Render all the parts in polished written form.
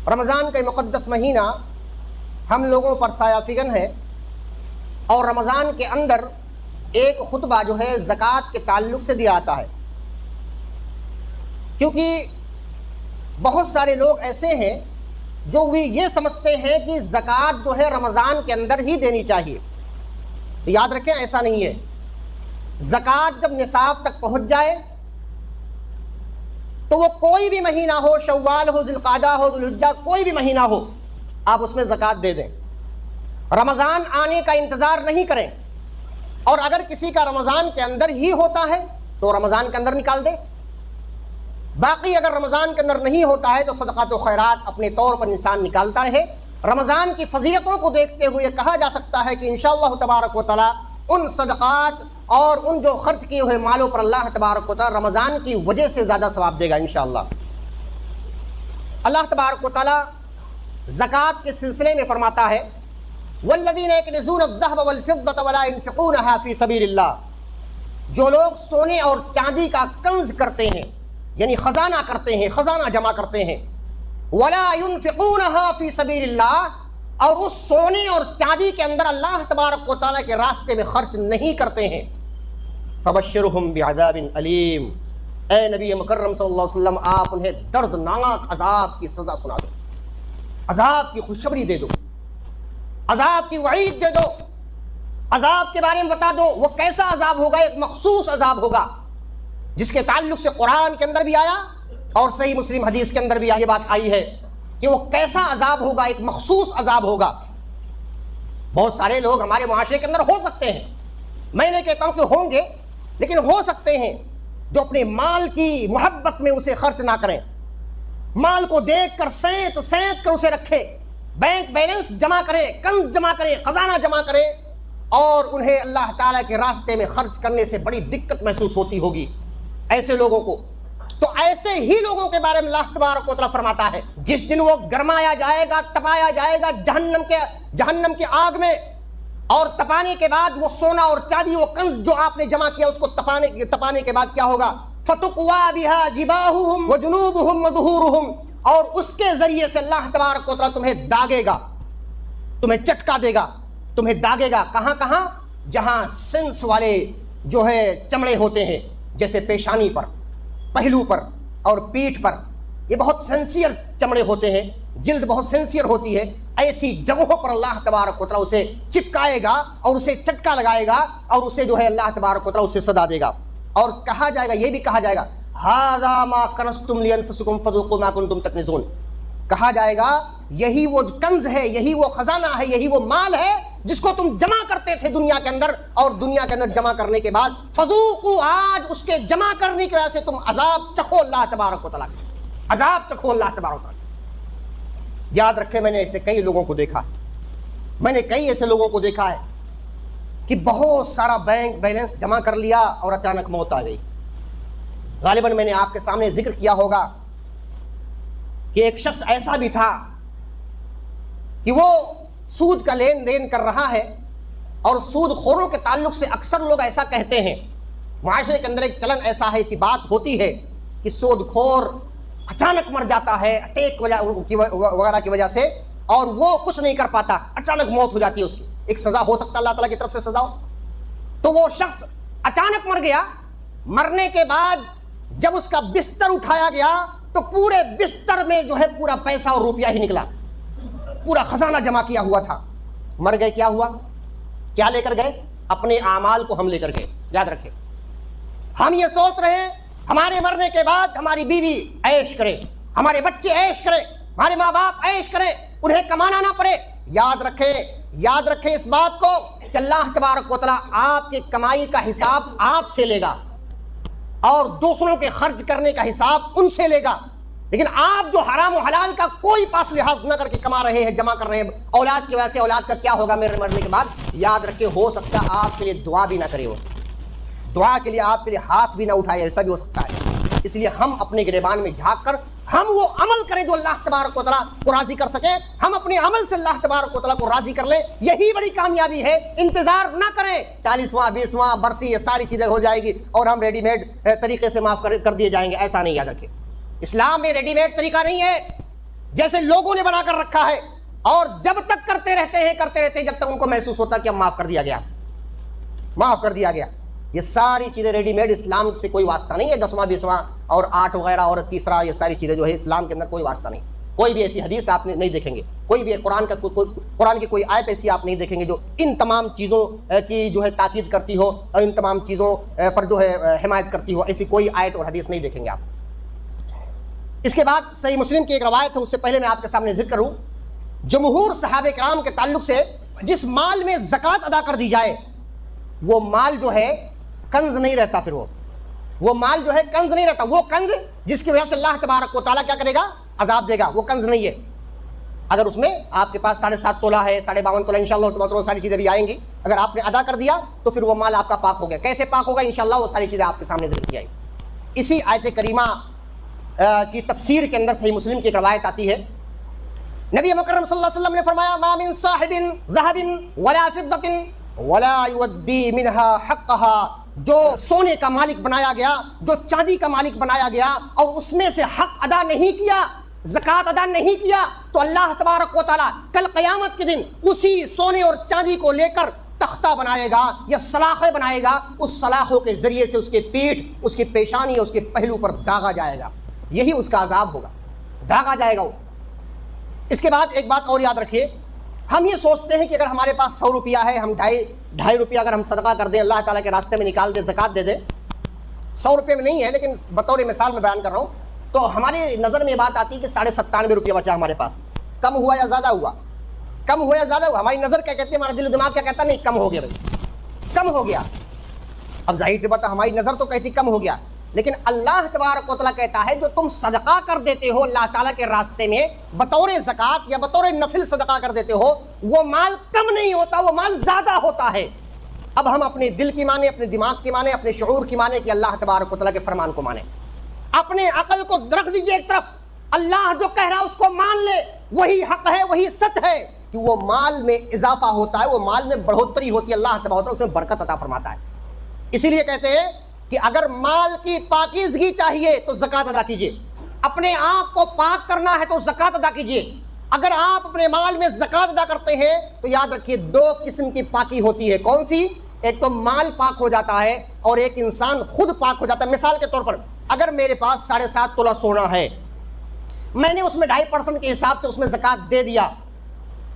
رمضان کا مقدس مہینہ ہم لوگوں پر سایہ فگن ہے، اور رمضان کے اندر ایک خطبہ جو ہے زکوٰۃ کے تعلق سے دیا آتا ہے، کیونکہ بہت سارے لوگ ایسے ہیں جو وہ یہ سمجھتے ہیں کہ زکوٰۃ جو ہے رمضان کے اندر ہی دینی چاہیے۔ یاد رکھیں ایسا نہیں ہے، زکوٰۃ جب نصاب تک پہنچ جائے تو وہ کوئی بھی مہینہ ہو، شوال ہو، ذی القعدہ ہو، ذی الحجہ، کوئی بھی مہینہ ہو، آپ اس میں زکوٰۃ دے دیں۔ رمضان آنے کا انتظار نہیں کریں، اور اگر کسی کا رمضان کے اندر ہی ہوتا ہے تو رمضان کے اندر نکال دے، باقی اگر رمضان کے اندر نہیں ہوتا ہے تو صدقات و خیرات اپنے طور پر انسان نکالتا رہے۔ رمضان کی فضیلتوں کو دیکھتے ہوئے کہا جا سکتا ہے کہ انشاءاللہ تبارک و تعالی ان صدقات اور ان جو خرچ کیے ہوئے مالوں پر اللہ تبارک و تعالی رمضان کی وجہ سے زیادہ ثواب دے گا انشاءاللہ۔ اللہ تبارک و تعالی زکوٰۃ کے سلسلے میں فرماتا ہے والذین یکنزون الذهب والفضة ولا ينفقونها في سبیل اللہ، جو لوگ سونے اور چاندی کا کنز کرتے ہیں، یعنی خزانہ کرتے ہیں، خزانہ جمع کرتے ہیں، ولا ينفقونها في سبیل اللہ، اور اس سونے اور چاندی کے اندر اللہ تبارک و تعالیٰ کے راستے میں خرچ نہیں کرتے ہیں، فبشرهم بعذاب علیم، اے نبی مکرم صلی اللہ علیہ وسلم آپ انہیں دردناک عذاب کی سزا سنا دو، عذاب کی خوشخبری دے دو، عذاب کی وعید دے دو، عذاب کے بارے میں بتا دو۔ وہ کیسا عذاب ہوگا؟ ایک مخصوص عذاب ہوگا جس کے تعلق سے قرآن کے اندر بھی آیا اور صحیح مسلم حدیث کے اندر بھی یہ بات آئی ہے کہ وہ کیسا عذاب ہوگا، ایک مخصوص عذاب ہوگا۔ بہت سارے لوگ ہمارے معاشرے کے اندر ہو سکتے ہیں، میں نہیں کہتا ہوں کہ ہوں گے، لیکن ہو سکتے ہیں جو اپنے مال کی محبت میں اسے خرچ نہ کریں، مال کو دیکھ کر سینت کر اسے رکھے، بینک بیلنس جمع کرے، کنز جمع کرے، خزانہ جمع کرے، اور انہیں اللہ تعالیٰ کے راستے میں خرچ کرنے سے بڑی دقت محسوس ہوتی ہوگی ایسے لوگوں کو۔ تو ایسے ہی لوگوں کے بارے میں اللہ تبارک و تعالیٰ فرماتا ہے جس دن وہ گرمایا جائے گا، تپایا جائے گا جہنم کے آگ میں، اور تپانے کے بعد وہ سونا اور چاندی، وہ کنز جو آپ نے جمع کیا، اس کو تپانے کے بعد کیا ہوگا؟ فَتُقْوَى بِهَا جِبَاهُهُمْ وَجُنُوبُهُمْ وَظُهُورُهُمْ، اور اس کے ذریعے سے اللہ تبارک و تعالیٰ تمہیں داغے گا، تمہیں چٹکا دے گا، تمہیں داغے گا۔ کہاں کہاں؟ جہاں سینس والے جو ہے چمڑے ہوتے ہیں، جیسے پیشانی پر، پہلو پر اور پیٹھ پر، یہ بہت سینسیئر چمڑے ہوتے ہیں، جلد بہت سینسیئر ہوتی ہے، ایسی جگہوں پر اللہ تبارک و تعالیٰ اسے چپکائے گا اور اسے چٹکا لگائے گا، اور اسے جو ہے اللہ تبارک و تعالیٰ اسے سزا دے گا۔ اور کہا جائے گا، یہ بھی کہا جائے گا ھذا ما کنزتم لانفسکم فذوقوا ما کنتم تکنزون، کہا جائے گا یہی وہ کنز ہے، یہی وہ خزانہ ہے، یہی وہ مال ہے جس کو تم جمع کرتے تھے دنیا کے اندر، اور دنیا کے اندر جمع کرنے کے بعد فذوقوا، آج اس کے جمع کرنے کی وجہ سے تم عذاب چکھو اللہ تبارک و تعالیٰ، عذاب چکھو اللہ تبارک و تعالیٰ۔ یاد رکھیں میں نے ایسے کئی لوگوں کو دیکھا، میں نے کئی ایسے لوگوں کو دیکھا ہے کہ بہت سارا بینک بیلنس جمع کر لیا اور اچانک موت آ گئی۔ غالباً میں نے آپ کے سامنے ذکر کیا ہوگا کہ ایک شخص ایسا بھی تھا کہ وہ سود کا لین دین کر رہا ہے، اور سود خوروں کے تعلق سے اکثر لوگ ایسا کہتے ہیں، معاشرے کے اندر ایک چلن ایسا ہے، ایسی بات ہوتی ہے کہ سود خور اچانک مر جاتا ہے اٹیک وغیرہ کی وجہ سے، اور وہ کچھ نہیں کر پاتا، اچانک موت ہو جاتی ہے اس کی، ایک سزا ہو سکتا ہے اللہ تعالیٰ کی طرف سے سزا ہو۔ تو وہ شخص اچانک مر گیا، مرنے کے بعد جب اس کا بستر اٹھایا گیا تو پورے بستر میں جو ہے پورا پیسہ اور روپیہ ہی نکلا، پورا خزانہ جمع کیا ہوا تھا۔ مر گئے، کیا ہوا؟ کیا لے کر گئے؟ اپنے اعمال کو ہم لے کر گئے۔ یاد رکھیں، ہم یہ سوچ رہے ہیں ہمارے مرنے کے بعد ہماری بیوی عیش کرے، ہمارے بچے عیش کرے، ہمارے ماں باپ عیش کرے، انہیں کمانا نہ پڑے۔ یاد رکھیں اس بات کو کہ اللہ تبارک و تعالیٰ آپ کی کمائی کا حساب آپ سے لے گا، اور دوسروں کے خرچ کرنے کا حساب ان سے لے گا۔ لیکن آپ جو حرام و حلال کا کوئی پاس لحاظ نہ کر کے کما رہے ہیں، جمع کر رہے ہیں، اولاد کی وجہ سے اولاد کا کیا ہوگا میرے مرنے کے بعد، یاد رکھیں ہو سکتا ہے آپ کے لیے دعا بھی نہ کرے، وہ دعا کے لیے آپ کے لیے ہاتھ بھی نہ اٹھائے، ایسا بھی ہو سکتا ہے۔ اس لیے ہم اپنے گریبان میں جھانک کر ہم وہ عمل کریں جو اللہ تبارک و تعالیٰ کو راضی کر سکے، ہم اپنے عمل سے اللہ تبارک و تعالیٰ کو راضی کر لیں، یہی بڑی کامیابی ہے۔ انتظار نہ کریں 40واں 20واں برسی یہ ساری چیزیں ہو جائے گی اور ہم ریڈی میڈ طریقے سے معاف کر دیے جائیں گے، ایسا نہیں۔ یاد رکھیں اسلام میں ریڈی میڈ طریقہ نہیں ہے، جیسے لوگوں نے بنا کر رکھا ہے، اور جب تک کرتے رہتے ہیں جب تک ان کو محسوس ہوتا کہ اب معاف کر دیا گیا. یہ ساری چیزیں ریڈی میڈ، اسلام سے کوئی واسطہ نہیں ہے. 10واں 20واں اور 8 وغیرہ اور تیسرا، یہ ساری چیزیں جو ہے اسلام کے اندر کوئی واسطہ نہیں. کوئی بھی ایسی حدیث آپ نہیں دیکھیں گے، کوئی بھی قرآن کی کوئی آیت ایسی آپ نہیں دیکھیں گے جو ان تمام چیزوں کی جو ہے تاکید کرتی ہو اور ان تمام چیزوں پر جو ہے حمایت کرتی ہو. ایسی کوئی آیت اور حدیث نہیں دیکھیں گے آپ. اس کے بعد صحیح مسلم کی ایک روایت ہے، اس سے پہلے میں آپ کے سامنے ذکر کروں. جمہور صحابہ کرام کے تعلق سے جس مال میں زکوٰۃ ادا کر دی جائے وہ مال جو ہے کنز نہیں رہتا. پھر وہ مال جو ہے کنز نہیں رہتا. وہ کنز جس کی وجہ سے اللہ تبارک و تعالیٰ کیا کرے گا؟ عذاب دے گا. وہ کنز نہیں ہے. اگر اس میں آپ کے پاس 7.5 تولہ ہے، 52 تولہ، انشاءاللہ وہ ساری چیزیں بھی آئیں گی، اگر آپ نے ادا کر دیا تو پھر وہ مال آپ کا پاک ہو گیا. کیسے پاک ہوگا؟ انشاءاللہ وہ ساری چیزیں آپ کے سامنے ذکر کی آئیں. اسی آیت کریمہ کی تفسیر کے اندر صحیح مسلم کی ایک روایت آتی ہے. نبی مکرم صلی اللہ علیہ وسلم نے فرمایا: ما من صاحب ذهب ولا فضة ولا يودي منها حقها. جو سونے کا مالک بنایا گیا، جو چاندی کا مالک بنایا گیا اور اس میں سے حق ادا نہیں کیا، زکوٰۃ ادا نہیں کیا، تو اللہ تبارک و تعالیٰ کل قیامت کے دن اسی سونے اور چاندی کو لے کر تختہ بنائے گا یا سلاخیں بنائے گا. اس سلاخوں کے ذریعے سے اس کے پیٹھ، اس کی پیشانی اور اس کے پہلو پر داغا جائے گا. یہی اس کا عذاب ہوگا، داغا جائے گا وہ. اس کے بعد ایک بات اور یاد رکھیے، ہم یہ سوچتے ہیں کہ اگر ہمارے پاس 100 روپیہ ہے، ہم ڈھائی روپیہ اگر ہم صدقہ کر دیں، اللہ تعالیٰ کے راستے میں نکال دیں، زکوٰۃ دے دیں. 100 روپے میں نہیں ہے، لیکن بطور مثال میں بیان کر رہا ہوں. تو ہماری نظر میں یہ بات آتی ہے کہ 97.5 روپیہ بچا ہمارے پاس. کم ہوا یا زیادہ ہوا؟ کم ہوا یا زیادہ ہوا؟ ہماری نظر کیا کہتی ہے، ہمارا دل و دماغ کیا کہتا ہے؟ نہیں، کم ہو گیا بھائی، کم ہو گیا. اب ظاہر سی بات ہے ہماری نظر تو کہتی کم ہو گیا، لیکن اللہ تبارک و تعالیٰ کہتا ہے جو تم صدقہ کر دیتے ہو اللہ تعالیٰ کے راستے میں بطور زکوٰۃ یا بطور نفل صدقہ کر دیتے ہو، وہ مال کم نہیں ہوتا، وہ مال زیادہ ہوتا ہے. اب ہم اپنے دل کی مانیں، اپنے دماغ کی مانیں، اپنے شعور کی مانیں کہ اللہ تبارک و تعالیٰ کے فرمان کو مانیں. اپنے عقل کو رکھ دیجئے ایک طرف، اللہ جو کہہ رہا ہے اس کو مان لے. وہی حق ہے، وہی سچ ہے کہ وہ مال میں اضافہ ہوتا ہے، وہ مال میں بڑھوتری ہوتی ہے، اللہ تبارک و تعالیٰ اس میں برکت عطا فرماتا ہے. اسی لیے کہتے ہیں کہ اگر مال کی پاکیزگی چاہیے تو زکوٰۃ ادا کیجیے. اپنے آپ کو پاک کرنا ہے تو زکوٰۃ ادا کیجیے. اگر آپ اپنے مال میں زکوٰۃ ادا کرتے ہیں تو یاد رکھیے 2 قسم کی پاکی ہوتی ہے. کون سی؟ ایک تو مال پاک ہو جاتا ہے اور ایک انسان خود پاک ہو جاتا ہے. مثال کے طور پر اگر میرے پاس 7.5 تولہ سونا ہے، میں نے اس میں 2.5% کے حساب سے اس میں زکوٰۃ دے دیا،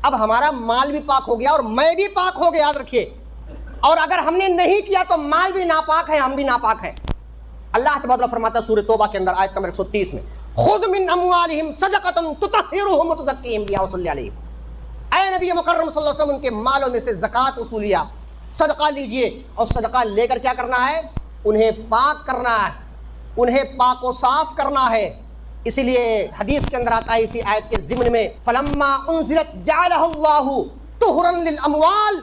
اب ہمارا مال بھی پاک ہو گیا اور میں بھی پاک ہو گیا. یاد رکھیے. اور اگر ہم نے نہیں کیا تو مال بھی ناپاک ہے، ہم بھی ناپاک ہیں. اللہ تبارک و تعالیٰ فرماتا ہے سورہ توبہ کے اندر آیت نمبر 130 میں: خذ من اموالہم صدقۃ تطہرھم وتزکیہم بہا وصلی علیہم. اے نبی مکرم صلی اللہ علیہ وسلم، ان کے مالوں میں سے زکوٰۃ وصولیہ، صدقہ لیجئے، اور صدقہ لے کر کیا کرنا ہے؟ انہیں پاک کرنا ہے، انہیں پاک و صاف کرنا ہے. اسی لیے حدیث کے اندر آتا ہے اسی آیت کے ضمن میں: فلما انزلت جعلہ اللہ طہرا للاموال.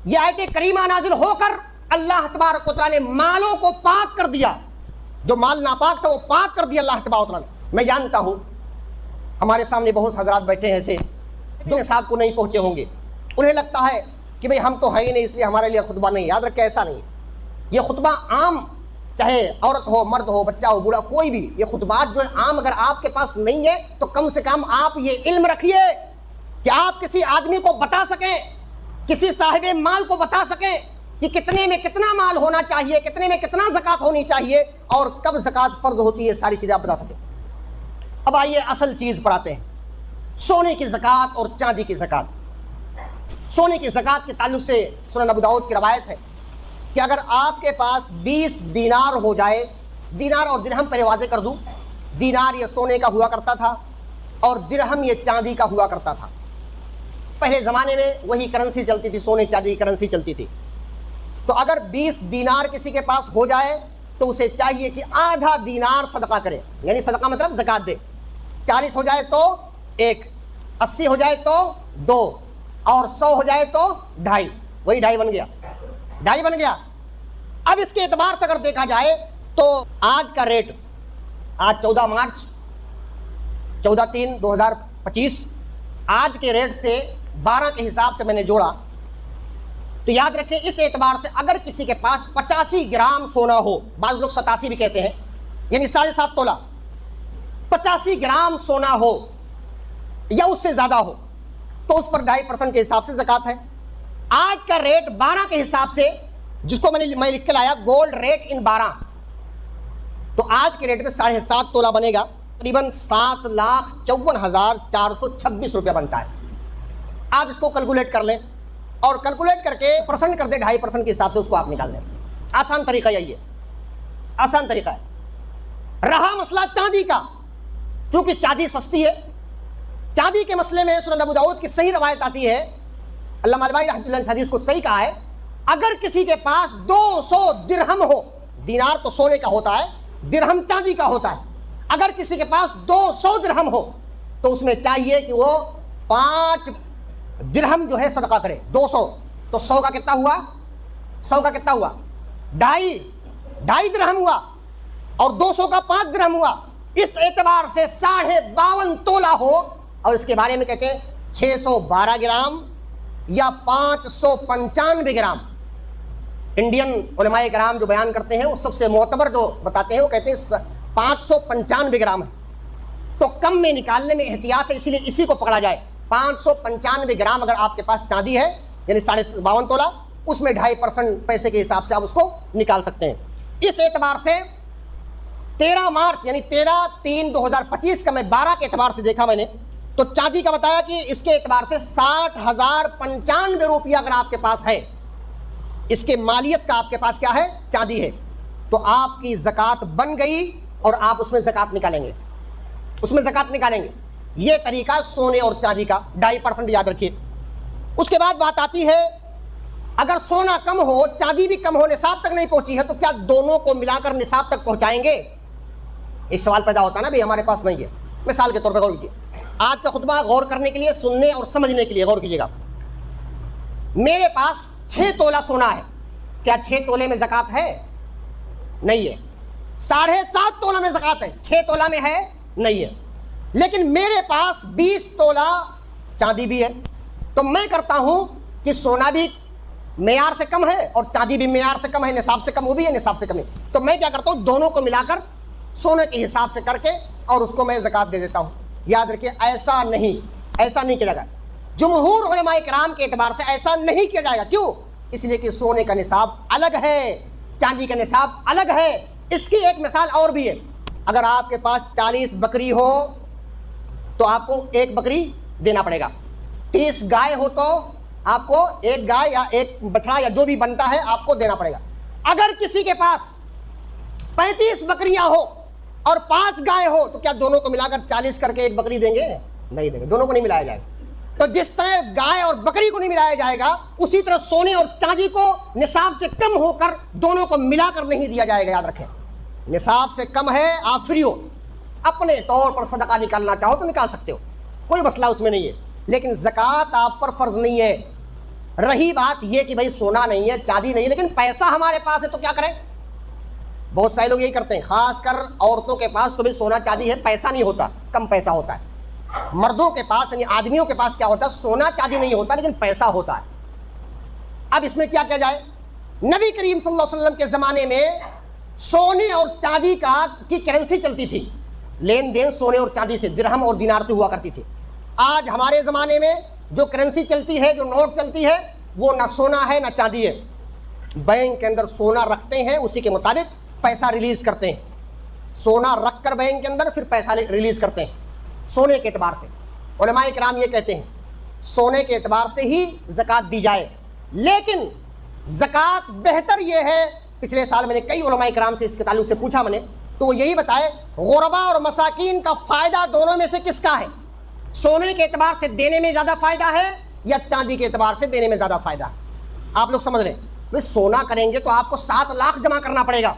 یہ آیت کریمہ نازل ہو کر اللہ تبارک و تعالیٰ نے مالوں کو پاک کر دیا. جو مال ناپاک تھا وہ پاک کر دیا اللہ تبارک و تعالیٰ نے. میں جانتا ہوں ہمارے سامنے بہت حضرات بیٹھے ہیں ایسے جو نصاب کو نہیں پہنچے ہوں گے. انہیں لگتا ہے کہ بھئی ہم تو ہے ہی نہیں، اس لیے ہمارے لیے خطبہ نہیں. یاد رکھیں ایسا نہیں. یہ خطبہ عام، چاہے عورت ہو، مرد ہو، بچہ ہو، بوڑھا، کوئی بھی، یہ خطبات جو ہے عام اگر آپ کے پاس نہیں ہے تو کم سے کم آپ یہ علم رکھیے کہ آپ کسی آدمی کو بتا سکیں، کسی صاحب مال کو بتا سکیں کہ کتنے میں کتنا مال ہونا چاہیے، کتنے میں کتنا زکوٰۃ ہونی چاہیے اور کب زکوٰۃ فرض ہوتی ہے، ساری چیزیں آپ بتا سکیں. اب آئیے اصل چیز پر آتے ہیں، سونے کی زکوٰۃ اور چاندی کی زکوٰۃ. سونے کی زکوٰۃ کے تعلق سے سنن ابو داؤد کی روایت ہے کہ اگر آپ کے پاس 20 دینار ہو جائے، دینار اور درہم پہلے واضح کر دوں، دینار یہ سونے کا ہوا کرتا تھا اور درہم یہ چاندی کا ہوا کرتا تھا. پہلے زمانے میں وہی کرنسی چلتی تھی، سونے چاندی کی کرنسی چلتی تھی. تو اگر 20 دینار کسی کے پاس ہو جائے تو اسے چاہیے کہ آدھا دینار صدقہ کرے، یعنی صدقہ مطلب زکوٰۃ دے. 40 ہو جائے تو 1، 80 ہو جائے تو 2، اور 100 ہو جائے تو 2.5. وہی 2.5 بن گیا، 2.5 بن گیا. اب اس کے اعتبار سے اگر دیکھا جائے تو آج کا ریٹ، آج 14 مارچ 14/3/2025، آج کے ریٹ سے 12 کے حساب سے میں نے جوڑا تو یاد رکھیں اس اعتبار سے اگر کسی کے پاس 85 گرام سونا ہو، بعض لوگ 87 بھی کہتے ہیں، یعنی 7.5 تولہ، 85 گرام سونا ہو یا اس سے زیادہ ہو تو اس پر 2.5% کے حساب سے زکوٰۃ ہے۔ آج کا ریٹ 12 کے حساب سے، جس کو میں لکھ کے لایا گولڈ ریٹ ان 12، تو آج کے ریٹ میں 7.5 تولہ بنے گا، تقریباً 7,54,426 روپیہ بنتا ہے۔ آپ اس کو کیلکولیٹ کر لیں اور کیلکولیٹ کر کے پرسنٹ کر دیں، 2.5% کے حساب سے اس کو آپ نکال دیں۔ آسان طریقہ یہی ہے، آسان طریقہ ہے۔ رہا مسئلہ چاندی کا، چونکہ چاندی سستی ہے، چاندی کے مسئلے میں سنن ابو داؤد کی صحیح روایت آتی ہے، علامہ البانی رحمۃ اللہ نے اس حدیث کو صحیح کہا ہے، اگر کسی کے پاس 200 درہم ہو، دینار تو سونے کا ہوتا ہے، درہم چاندی کا ہوتا ہے، اگر کسی کے پاس 200 درہم ہو تو اس میں چاہیے کہ وہ 5 درہم جو ہے صدقہ کرے۔ 200 تو 100 کا کتنا ہوا؟ 100 کا کتنا ہوا؟ 2.5 درہم ہوا، اور 200 کا 5 درہم ہوا، اس اعتبار سے 52.5 تولہ ہو، اور اس کے بارے میں کہتے ہیں 612 گرام یا 595 گرام۔ انڈین علماء کرام جو بیان کرتے ہیں وہ سب سے معتبر جو بتاتے ہیں وہ کہتے ہیں 595 گرام ہے، تو کم میں نکالنے میں احتیاط ہے، اسی لیے اسی کو پکڑا جائے۔ 595 گرام اگر آپ کے پاس چاندی ہے یعنی 52.5 تولہ، اس میں 2.5% پیسے کے حساب سے آپ اس کو نکال سکتے ہیں۔ اس اعتبار سے 13 مارچ یعنی 13/3/2025 کا میں 12 کے اعتبار سے دیکھا میں نے، تو چاندی کا بتایا کہ اس کے اعتبار سے 60,095 روپیہ اگر آپ کے پاس ہے، اس کے مالیت کا آپ کے پاس کیا ہے؟ چاندی ہے، تو آپ کی زکوٰۃ بن گئی اور آپ اس میں زکوٰۃ نکالیں گے، اس میں زکوٰۃ نکالیں گے۔ یہ طریقہ سونے اور چاندی کا، 2.5% یاد رکھیے۔ اس کے بعد بات آتی ہے اگر سونا کم ہو، چاندی بھی کم ہو، نصاب تک نہیں پہنچی ہے، تو کیا دونوں کو ملا کر نصاب تک پہنچائیں گے؟ ایک سوال پیدا ہوتا ہے نا، بھئی ہمارے پاس نہیں ہے۔ مثال کے طور پر غور کیجیے، آج کا خطبہ غور کرنے کے لیے، سننے اور سمجھنے کے لیے غور کیجیے گا۔ میرے پاس 6 تولہ سونا ہے، کیا 6 تولے میں زکوٰۃ ہے؟ نہیں ہے۔ 7.5 تولہ میں زکوٰۃ ہے، 6 تولہ میں ہے؟ نہیں ہے۔ لیکن میرے پاس 20 تولہ چاندی بھی ہے، تو میں کرتا ہوں کہ سونا بھی معیار سے کم ہے اور چاندی بھی معیار سے کم ہے، نصاب سے کم، وہ بھی ہے نصاب سے کم ہے، تو میں کیا کرتا ہوں دونوں کو ملا کر سونے کے حساب سے کر کے اور اس کو میں زکوٰۃ دے دیتا ہوں۔ یاد رکھیے ایسا نہیں کیا جائے گا، جمہور علماء کرام کے اعتبار سے ایسا نہیں کیا جائے گا۔ کیوں؟ اس لیے کہ سونے کا نصاب الگ ہے، چاندی کا نصاب الگ ہے۔ اس کی ایک مثال اور بھی ہے، اگر آپ کے پاس 40 بکری ہو تو آپ کو 1 بکری دینا پڑے گا، 30 گائے ہو تو آپ کو 1 گائے یا 1 بچڑا یا جو بھی بنتا ہے آپ کو دینا پڑے گا۔ اگر کسی کے پاس 35 بکریاں ہو اور 5 گائے ہو تو کیا دونوں کو ملا کر 40 کر کے 1 بکری دیں گے؟ نہیں دیں گے، دونوں کو نہیں ملایا جائے گا۔ تو جس طرح گائے اور بکری کو نہیں ملایا جائے گا، اسی طرح سونے اور چاندی کو نصاب سے کم ہو کر دونوں کو ملا کر نہیں دیا جائے گا۔ یاد رکھیں، نصاب سے کم ہے، آپ فری ہو، اپنے طور پر صدقہ نکالنا چاہو تو نکال سکتے ہو، کوئی مسئلہ اس میں نہیں ہے، لیکن زکوٰۃ آپ پر فرض نہیں ہے۔ رہی بات یہ کہ بھائی سونا نہیں ہے، چاندی نہیں ہے، لیکن پیسہ ہمارے پاس ہے تو کیا کریں؟ بہت سارے لوگ یہی کرتے ہیں، خاص کر عورتوں کے پاس تو بھائی سونا چاندی ہے، پیسہ نہیں ہوتا، کم پیسہ ہوتا ہے۔ مردوں کے پاس یعنی آدمیوں کے پاس کیا ہوتا ہے؟ سونا چاندی نہیں ہوتا لیکن پیسہ ہوتا ہے۔ اب اس میں کیا کیا جائے؟ نبی کریم صلی اللہ علیہ وسلم کے زمانے میں سونے اور چاندی کی کرنسی چلتی تھی، لین دین سونے اور چاندی سے، درہم اور دینار سے ہوا کرتی تھی۔ آج ہمارے زمانے میں جو کرنسی چلتی ہے، جو نوٹ چلتی ہے، وہ نہ سونا ہے نہ چاندی ہے۔ بینک کے اندر سونا رکھتے ہیں، اسی کے مطابق پیسہ ریلیز کرتے ہیں، سونا رکھ کر بینک کے اندر پھر پیسہ ریلیز کرتے ہیں سونے کے اعتبار سے۔ علماء کرام یہ کہتے ہیں سونے کے اعتبار سے ہی زکوٰۃ دی جائے، لیکن زکوٰۃ بہتر یہ ہے، پچھلے سال میں نے کئی علماء کرام سے اس کے تعلق سے پوچھا میں نے، تو وہ یہی بتائے غربا اور مساکین کا فائدہ دونوں میں سے کس کا ہے؟ سونے کے اعتبار سے دینے میں زیادہ فائدہ ہے یا چاندی کے اعتبار سے دینے میں زیادہ فائدہ؟ آپ لوگ سمجھ رہے ہیں، سونا کریں گے تو آپ کو 7 لاکھ جمع کرنا پڑے گا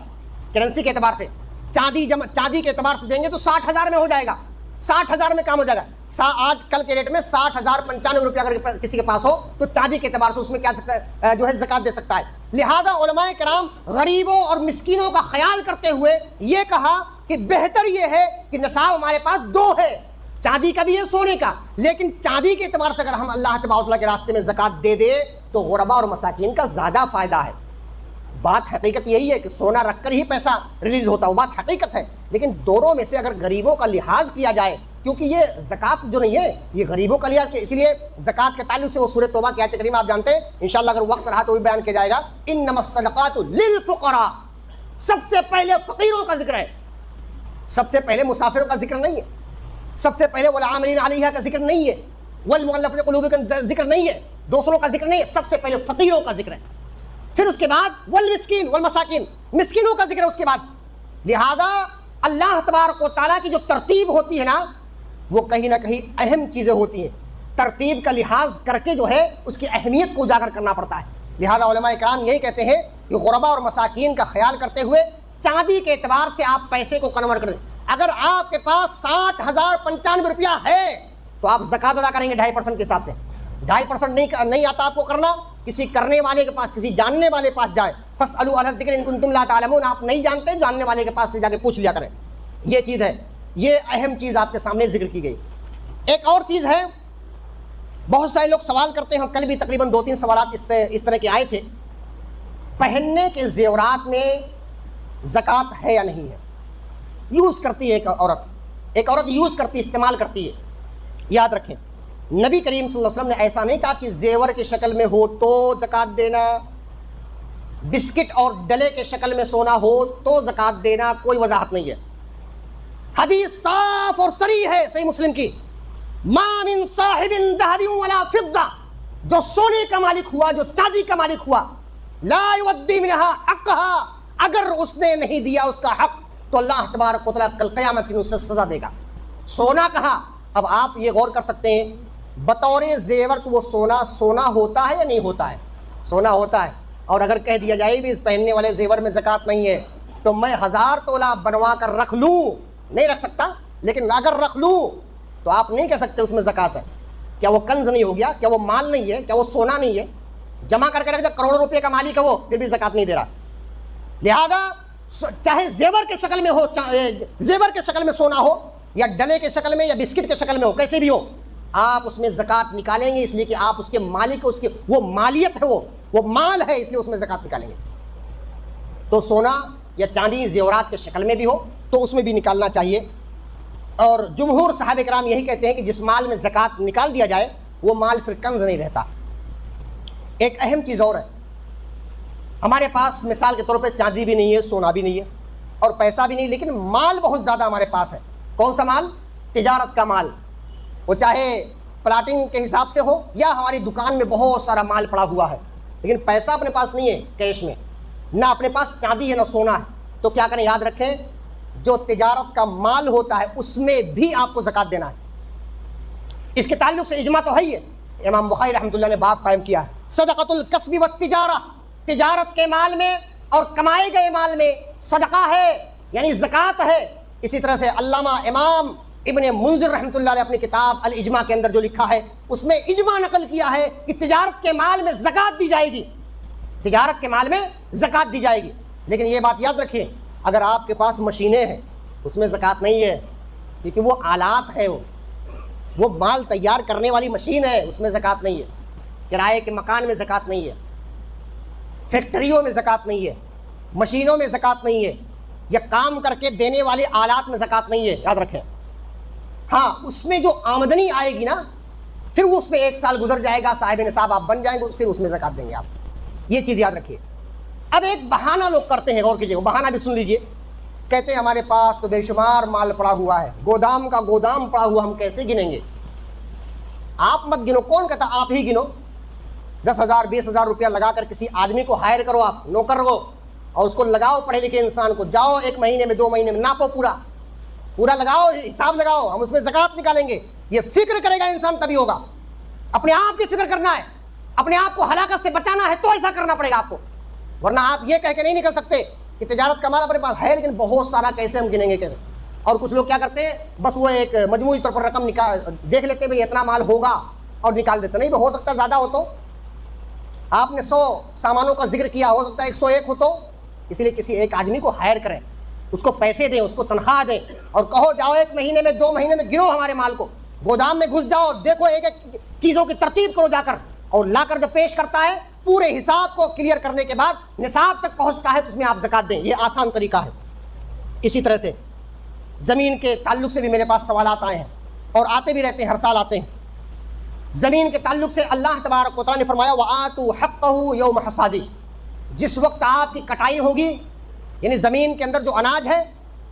کرنسی کے اعتبار سے، چاندی کے اعتبار سے دیں گے تو 60,000 میں ہو جائے گا، 60,000 میں کام ہو جائے گا۔ آج کل کے ریٹ میں 60,095 روپیہ اگر کسی کے پاس ہو تو چاندی کے اعتبار سے اس میں کیا جو ہے زکوٰۃ دے سکتا ہے۔ لہذا علماء کرام غریبوں اور مسکینوں کا خیال کرتے ہوئے یہ کہا کہ بہتر یہ ہے کہ نصاب ہمارے پاس 2 ہے، چاندی کا بھی ہے سونے کا، لیکن چاندی کے اعتبار سے اگر ہم اللہ تبارک و تعالیٰ کے راستے میں زکوٰۃ دے دے تو غربا اور مساکین کا زیادہ فائدہ ہے۔ بات حقیقت یہی ہے کہ سونا رکھ کر ہی پیسہ ریلیز ہوتا ہے، وہ بات حقیقت ہے، لیکن دونوں میں سے اگر غریبوں کا لحاظ کیا جائے کیونکہ یہ زکوٰۃ جو نہیں ہے یہ غریبوں کا لیا، اس لیے زکوٰۃ کے تعلق سے وہ سورہ توبہ کی آیت کریمہ آپ جانتے ہیں، انشاءاللہ اگر وقت رہا تو بھی بیان کیا جائے گا۔ انما الصدقات للفقراء، سب سے پہلے فقیروں کا ذکر ہے، سب سے پہلے مسافروں کا ذکر نہیں ہے، سب سے پہلے والعاملین علیہا کا ذکر نہیں ہے، والمؤلفۃ قلوبہم کا ذکر نہیں ہے، دوسروں کا ذکر نہیں ہے، سب سے پہلے فقیروں کا ذکر ہے، پھر اس کے بعد والمسکین والمساکین، مسکینوں کا ذکر ہے اس کے بعد۔ لہذا اللہ تبارک و تعالیٰ کی جو ترتیب ہوتی ہے نا وہ کہیں نہ کہیں اہم چیزیں ہوتی ہیں، ترتیب کا لحاظ کر کے جو ہے اس کی اہمیت کو اجاگر کرنا پڑتا ہے۔ لہذا علماء کرام یہی کہتے ہیں کہ غربا اور مساکین کا خیال کرتے ہوئے چاندی کے اعتبار سے آپ پیسے کو کنورٹ کر دیں۔ اگر آپ کے پاس 60,095 روپیہ ہے تو آپ زکوٰۃ ادا کریں گے 2.5% کے حساب سے۔ 2.5% نہیں آتا آپ کو کرنا، کسی کرنے والے کے پاس، کسی جاننے والے کے پاس جائے، فاسألوا اہل الذکر ان کنتم لا تعلمون، آپ نہیں جانتے جاننے والے کے پاس سے جا کے پوچھ لیا کریں۔ یہ چیز ہے، یہ اہم چیز آپ کے سامنے ذکر کی گئی۔ ایک اور چیز ہے، بہت سارے لوگ سوال کرتے ہیں، کل بھی تقریباً 2-3 سوالات اس طرح کے آئے تھے، پہننے کے زیورات میں زکوٰۃ ہے یا نہیں ہے؟ یوز کرتی ہے ایک عورت یوز کرتی ہے، استعمال کرتی ہے۔ یاد رکھیں نبی کریم صلی اللہ علیہ وسلم نے ایسا نہیں کہا کہ زیور کی شکل میں ہو تو زکوٰۃ دینا، بسکٹ اور ڈلے کے شکل میں سونا ہو تو زکوٰۃ دینا، کوئی وضاحت نہیں ہے۔ حدیث صاف اور صریح ہے صحیح مسلم کی، ما من صاحب ذهب ولا فضہ، جو سونے کا مالک ہوا، جو چاندی کا مالک ہوا، لا یودی منها حقها، اگر اس نے نہیں دیا اس کا حق تو اللہ تبارک و تعالیٰ کل قیامت کی اسے سزا دے گا۔ سونا کہا، اب آپ یہ غور کر سکتے ہیں بطور زیور تو وہ سونا ہوتا ہے یا نہیں ہوتا ہے؟ سونا ہوتا ہے، اور اگر کہہ دیا جائے بھی اس پہننے والے زیور میں زکوٰۃ نہیں ہے تو میں 1000 تولہ بنوا کر رکھ لوں، نہیں رکھ سکتا، لیکن اگر رکھ لوں تو آپ نہیں کہہ سکتے اس میں زکوٰۃ ہے۔ کیا وہ کنز نہیں ہو گیا؟ کیا وہ مال نہیں ہے؟ کیا وہ سونا نہیں ہے؟ جمع کر کے رکھ دیا، کروڑوں روپے کا مالک ہے وہ، پھر بھی زکوٰۃ نہیں دے رہا۔ لہذا چاہے زیور کے شکل میں ہو، زیور کے شکل میں سونا ہو یا ڈلے کے شکل میں یا بسکٹ کے شکل میں ہو، کیسے بھی ہو، آپ اس میں زکوٰۃ نکالیں گے، اس لیے کہ آپ اس کے مالک، اس کے وہ مالیت ہے، وہ مال ہے، اس لیے اس میں زکوٰۃ نکالیں گے۔ تو سونا یا چاندی زیورات کے شکل میں بھی ہو تو اس میں بھی نکالنا چاہیے۔ اور جمہور صحابہ کرام یہی کہتے ہیں کہ جس مال میں زکوٰۃ نکال دیا جائے وہ مال پھر کنز نہیں رہتا۔ ایک اہم چیز اور ہے، ہمارے پاس مثال کے طور پہ چاندی بھی نہیں ہے، سونا بھی نہیں ہے اور پیسہ بھی نہیں، لیکن مال بہت زیادہ ہمارے پاس ہے۔ کون سا مال؟ تجارت کا مال، وہ چاہے پلاٹنگ کے حساب سے ہو یا ہماری دکان میں بہت سارا مال پڑا ہوا ہے، لیکن پیسہ اپنے پاس نہیں ہے کیش میں، نہ اپنے پاس چاندی ہے نہ سونا ہے، تو کیا کریں؟ یاد رکھیں جو تجارت کا مال ہوتا ہے اس میں بھی آپ کو زکوٰۃ دینا ہے۔ اس کے تعلق سے اجماع تو ہے ہی ہے، امام بخاری رحمۃ اللہ نے باب قائم کیا ہے، صدقۃ الکسب والتجارہ، تجارت کے مال میں اور کمائے گئے مال میں صدقہ ہے، یعنی زکوٰۃ ہے۔ اسی طرح سے علامہ امام ابن منذر رحمۃ اللہ علیہ اپنی کتاب الاجماع کے اندر جو لکھا ہے اس میں اجماع نقل کیا ہے کہ تجارت کے مال میں زکوٰۃ دی جائے گی، تجارت کے مال میں زکوٰۃ دی جائے گی۔ لیکن یہ بات یاد رکھیں، اگر آپ کے پاس مشینیں ہیں اس میں زکوٰۃ نہیں ہے، کیونکہ وہ آلات ہیں، وہ مال تیار کرنے والی مشین ہے، اس میں زکوٰۃ نہیں ہے۔ کرائے کے مکان میں زکوٰۃ نہیں ہے، فیکٹریوں میں زکوٰۃ نہیں ہے، مشینوں میں زکوٰۃ نہیں ہے، یا کام کر کے دینے والے آلات میں زکوٰۃ نہیں ہے، یاد رکھیں۔ ہاں اس میں جو آمدنی آئے گی نا، پھر وہ اس میں 1 سال گزر جائے گا، صاحب نصاب آپ بن جائیں گے، پھر اس میں زکوٰۃ دیں گے آپ، یہ چیز یاد رکھیے۔ اب ایک بہانہ لوگ کرتے ہیں، غور کیجیے، وہ بہانہ بھی سن لیجیے، کہتے ہیں ہمارے پاس تو بے شمار مال پڑا ہوا ہے، گودام کا گودام پڑا ہوا، ہم کیسے گنیں گے؟ آپ مت گنو، کون کہتا آپ ہی گنو؟ 10,000 20,000 روپیہ لگا کر کسی آدمی کو ہائر کرو، آپ نوکر ہو، اور اس کو لگاؤ پڑھے لکھے انسان کو، جاؤ 1 مہینے میں 2 مہینے میں ناپو، پورا لگاؤ، حساب لگاؤ، ہم اس میں زکوٰۃ نکالیں گے۔ یہ فکر کرے گا انسان تبھی ہوگا، اپنے آپ کی فکر کرنا ہے، اپنے آپ کو ہلاکت سے بچانا ہے تو ایسا کرنا پڑے گا آپ کو، ورنہ آپ یہ کہہ کے نہیں نکل سکتے کہ تجارت کا مال اپنے پاس ہے لیکن بہت سارا کیسے ہم گنیں گے کیسے۔ اور کچھ لوگ کیا کرتے ہیں، بس وہ ایک مجموعی طور پر رقم دیکھ لیتے ہیں بھائی اتنا مال ہوگا اور نکال دیتے، نہیں ہو سکتا زیادہ ہو، تو آپ نے 100 سامانوں کا ذکر کیا، ہو سکتا ہے 101 ہو، تو اس لیے کسی ایک آدمی کو ہائر کریں، اس کو پیسے دیں، اس کو تنخواہ دیں، اور کہو جاؤ 1 مہینے میں 2 مہینے میں گنو ہمارے مال کو، گودام میں گھس جاؤ، دیکھو ایک ایک چیزوں کی ترتیب کرو جا کر، اور لا کر جب پیش کرتا ہے پورے حساب کو کلیئر کرنے کے بعد نصاب تک پہنچتا ہے تو اس میں آپ زکوٰۃ دیں، یہ آسان طریقہ ہے۔ اسی طرح سے زمین کے تعلق سے بھی میرے پاس سوالات آئے ہیں، اور آتے بھی رہتے ہیں، ہر سال آتے ہیں۔ زمین کے تعلق سے اللہ تبارک و تعالیٰ نے فرمایا وَآتُوا حَقَّهُ يَوْمَ حَصَادِهِ، جس وقت آپ کی کٹائی ہوگی، یعنی زمین کے اندر جو اناج ہے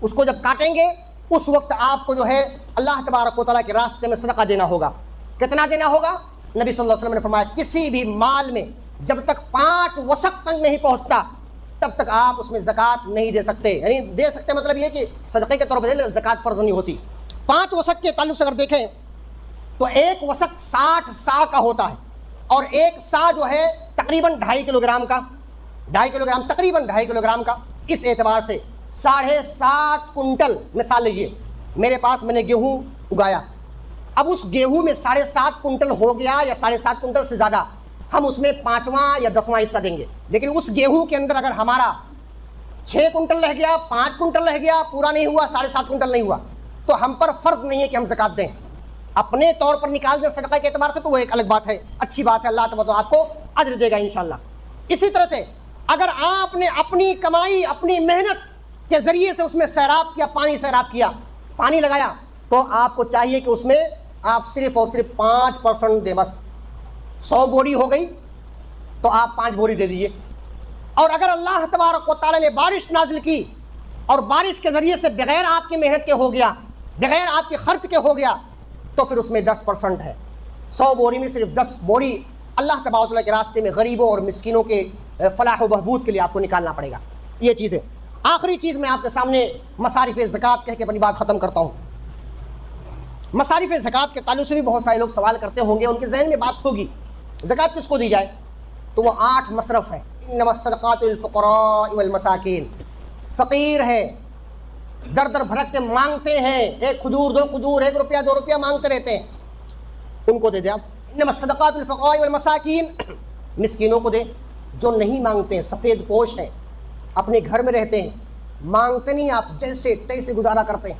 اس کو جب کاٹیں گے اس وقت آپ کو جو ہے اللہ تبارک و تعالیٰ کے راستے میں صدقہ دینا ہوگا۔ کتنا دینا ہوگا؟ نبی صلی اللہ علیہ وسلم نے فرمایا کسی بھی مال میں جب تک 5 وسق تک نہیں پہنچتا تب تک آپ اس میں زکوٰۃ نہیں دے سکتے، یعنی دے سکتے مطلب یہ کہ صدقے کے طور پر دے، زکوٰۃ فرض نہیں ہوتی۔ 5 وسق کے تعلق سے اگر دیکھیں تو ایک وسق 60 سا کا ہوتا ہے، اور ایک سا جو ہے تقریباً 2.5 کلو گرام کا، 2.5 کلو گرام، تقریباً 2.5 کلو گرام کا۔ اس اعتبار سے 7.5 کنٹل، مثال لیجیے میرے پاس میں نے گیہوں اگایا، اب اس گیہوں میں 7.5 کنٹل ہو گیا یا 7.5 کنٹل سے زیادہ، ہم اس میں 5واں یا 10واں حصہ دیں گے۔ لیکن اس گیہوں کے اندر اگر ہمارا 6 کنٹل رہ گیا، 5 کنٹل رہ گیا، پورا نہیں ہوا، 7.5 کنٹل نہیں ہوا، تو ہم پر فرض نہیں ہے کہ ہم زکوٰۃ دیں، اپنے طور پر نکال دیں صدقہ کے اعتبار سے، تو وہ ایک الگ بات ہے، اچھی بات ہے، اللہ تبارک آپ کو اجر دے گا انشاءاللہ۔ اسی طرح سے اگر آپ نے اپنی کمائی، اپنی محنت کے ذریعے سے اس میں سیراب کیا، پانی سیراب کیا، پانی لگایا، تو آپ کو چاہیے کہ اس میں آپ صرف اور صرف 5% دیں، بس 100 بوری ہو گئی تو آپ 5 بوری دے دیجیے۔ اور اگر اللہ تبارک و تعالیٰ نے بارش نازل کی اور بارش کے ذریعے سے بغیر آپ کی محنت کے ہو گیا، بغیر آپ کے خرچ کے ہو گیا، تو پھر اس میں 10% ہے، 100 بوری میں صرف 10 بوری اللہ تبارک و تعالیٰ کے راستے میں غریبوں اور مسکینوں کے فلاح و بہبود کے لیے آپ کو نکالنا پڑے گا۔ یہ چیز ہے۔ آخری چیز میں آپ کے سامنے مصارف زکوٰۃ کہہ کے اپنی بات ختم کرتا ہوں۔ مصارف زکوٰۃ کے تعلق سے بھی بہت سارے لوگ سوال کرتے ہوں گے، ان کے ذہن میں بات ہوگی زکوٰۃ کس کو دی جائے، تو وہ 8 مصرف ہیں۔ انما الصدقات للفقراء والمساکین، فقیر ہے، در در بھٹکتے مانگتے ہیں، ایک کھجور 2 کھجور، 1 روپیہ 2 روپیہ مانگتے رہتے ہیں، ان کو دے دیں آپ۔ انما الصدقات للفقراء والمساکین، مسکینوں کو دیں جو نہیں مانگتے ہیں، سفید پوش ہیں، اپنے گھر میں رہتے ہیں، مانگتے نہیں، آپ جیسے تیسے گزارا کرتے ہیں،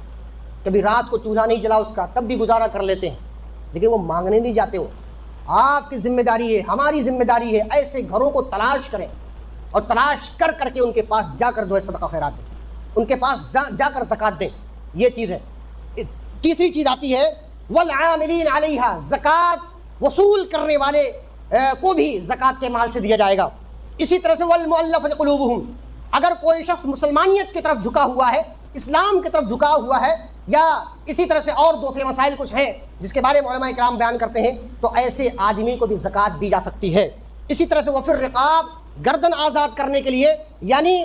کبھی رات کو چولہا نہیں جلا اس کا تب بھی گزارا کر لیتے ہیں، لیکن وہ مانگنے نہیں جاتے۔ ہو آپ کی ذمہ داری ہے، ہماری ذمہ داری ہے، ایسے گھروں کو تلاش کریں اور تلاش کر کر کے ان کے پاس جا کر جو ہے صدقہ خیرات دیں، ان کے پاس جا کر زکوٰۃ دیں۔ یہ چیز ہے۔ تیسری چیز آتی ہے والعاملین علیہا، زکوٰۃ وصول کرنے والے کو بھی زکوٰۃ کے مال سے دیا جائے گا۔ اسی طرح سے والمؤلفۃ قلوبہم، اگر کوئی شخص مسلمانیت کی طرف جھکا ہوا ہے، اسلام کی طرف جھکا ہوا ہے، یا اسی طرح سے اور دوسرے مسائل کچھ ہیں جس کے بارے میں علماء کرام بیان کرتے ہیں، تو ایسے آدمی کو بھی زکوٰۃ دی جا سکتی ہے۔ اسی طرح سے وفی الرقاب، گردن آزاد کرنے کے لیے، یعنی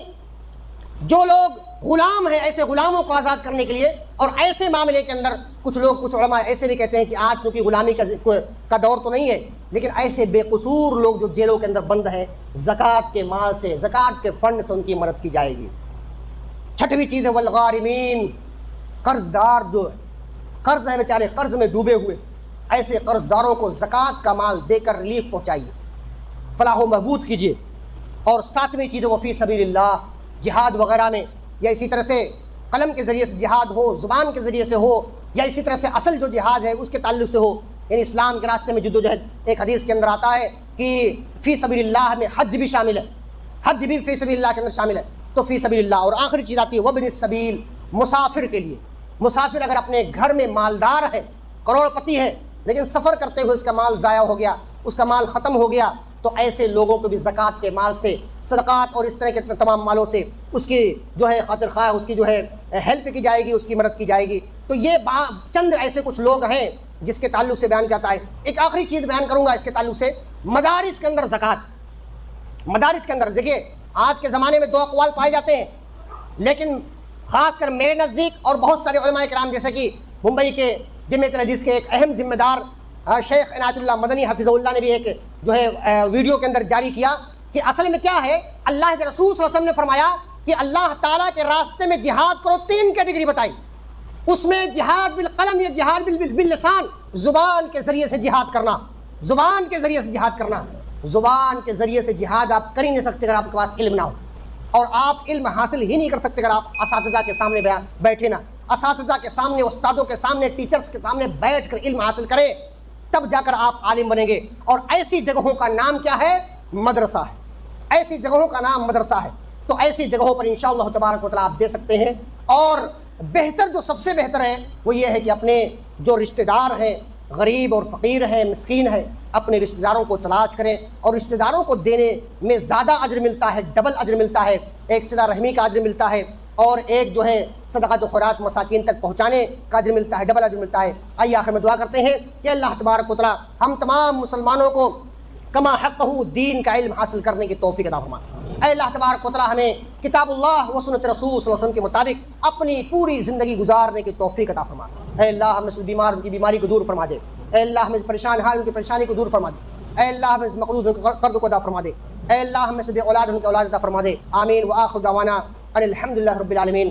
جو لوگ غلام ہیں ایسے غلاموں کو آزاد کرنے کے لیے۔ اور ایسے معاملے کے اندر کچھ لوگ، کچھ علماء ایسے بھی کہتے ہیں کہ آج چونکہ غلامی کا دور تو نہیں ہے، لیکن ایسے بے قصور لوگ جو جیلوں کے اندر بند ہیں، زکوٰۃ کے مال سے، زکوٰۃ کے فنڈ سے ان کی مدد کی جائے گی۔ چھٹویں چیز ہے والغارمین، قرض دار جو قرض ہے، بیچارے قرض میں ڈوبے ہوئے، ایسے قرض داروں کو زکوٰۃ کا مال دے کر ریلیف پہنچائیے، فلاح و بہبود کیجیے۔ اور 7ویں چیز ہے وہ فی سبیل اللہ، جہاد وغیرہ میں، یا اسی طرح سے قلم کے ذریعے سے جہاد ہو، زبان کے ذریعے سے ہو، یا اسی طرح سے اصل جو جہاد ہے اس کے تعلق سے ہو، یعنی اسلام کے راستے میں جدوجہد۔ ایک حدیث کے اندر آتا ہے کہ فی سبیل اللہ میں حج بھی شامل ہے، حج بھی فی سبیل اللہ کے اندر شامل ہے، تو فی سبیل اللہ۔ اور آخری چیز آتی ہے وابن السبیل، مسافر کے لیے۔ مسافر اگر اپنے گھر میں مالدار ہے، کروڑ پتی ہے، لیکن سفر کرتے ہوئے اس کا مال ضائع ہو گیا، اس کا مال ختم ہو گیا، تو ایسے لوگوں کو بھی زکوٰۃ کے مال سے، صدقات اور اس طرح کے تمام مالوں سے اس کی جو ہے خاطر خواہ، اس کی جو ہے ہیلپ کی جائے گی، اس کی مدد کی جائے گی۔ تو یہ چند ایسے کچھ لوگ ہیں جس کے تعلق سے بیان کیا ہے۔ ایک آخری چیز بیان کروں گا اس کے تعلق سے، مدارس کے اندر زکوٰۃ۔ مدارس کے اندر دیکھیے آج کے زمانے میں 2 اقوال پائے جاتے ہیں، لیکن خاص کر میرے نزدیک اور بہت سارے علماء کرام جیسے کہ ممبئی کے جامعۃ الحدیث کے ایک اہم ذمہ دار شیخ عنایت اللہ مدنی حفظہ اللہ نے بھی ایک جو ہے ویڈیو کے اندر جاری کیا کہ اصل میں کیا ہے، اللہ کے رسول صلی اللہ علیہ وسلم نے فرمایا کہ اللہ تعالیٰ کے راستے میں جہاد کرو، 3 کیٹیگری بتائی، اس میں جہاد بالقلم یا جہاد باللسان، زبان کے ذریعے سے جہاد کرنا، زبان کے ذریعے سے جہاد کرنا۔ زبان کے ذریعے سے جہاد آپ کر ہی نہیں سکتے اگر آپ کے پاس علم نہ ہو، اور آپ علم حاصل ہی نہیں کر سکتے اگر آپ اساتذہ کے سامنے بیٹھے نہ، اساتذہ کے سامنے، استادوں کے سامنے، ٹیچرز کے سامنے بیٹھ کر علم حاصل کریں، تب جا کر آپ عالم بنیں گے۔ اور ایسی جگہوں کا نام کیا ہے؟ مدرسہ ہے۔ ایسی جگہوں کا نام مدرسہ ہے۔ تو ایسی جگہوں پر انشاءاللہ تبارک و تعالیٰ آپ دے سکتے ہیں۔ اور بہتر، جو سب سے بہتر ہے وہ یہ ہے کہ اپنے جو رشتہ دار ہیں، غریب اور فقیر ہیں، مسکین ہیں، اپنے رشتہ داروں کو تلاش کریں، اور رشتہ داروں کو دینے میں زیادہ اجر ملتا ہے، ڈبل اجر ملتا ہے، ایک صلہ رحمی کا اجر ملتا ہے، اور ایک جو ہے صدقۃ و خیرات مساکین تک پہنچانے کا اجر ملتا ہے، ڈبل اجر ملتا ہے۔ آئیے آخر میں دعا کرتے ہیں کہ اللہ تبارک و تعالی ہم تمام مسلمانوں کو کما حقہ دین کا علم حاصل کرنے کی توفیق عطا فرما۔ اے اللہ تبارک و تعالی ہمیں کتاب اللہ و سنت رسول صلی اللہ علیہ وسلم کے مطابق اپنی پوری زندگی گزارنے کی توفیق عطا فرما۔ اے اللہ ہم سے بیمار ان کی بیماری کو دور فرما دے، اے اللہ ہمیں پریشان حال ان کی پریشانی کو دور فرما دے، اے اللہ ہمیں مقروض ان کے قرض کو ادا فرما دے، اے اللہ ہمیں سے بے اولاد ان کی اولاد عطا فرما دے۔ آمین۔ وآخر دعوانا ان الحمد للہ رب العالمین۔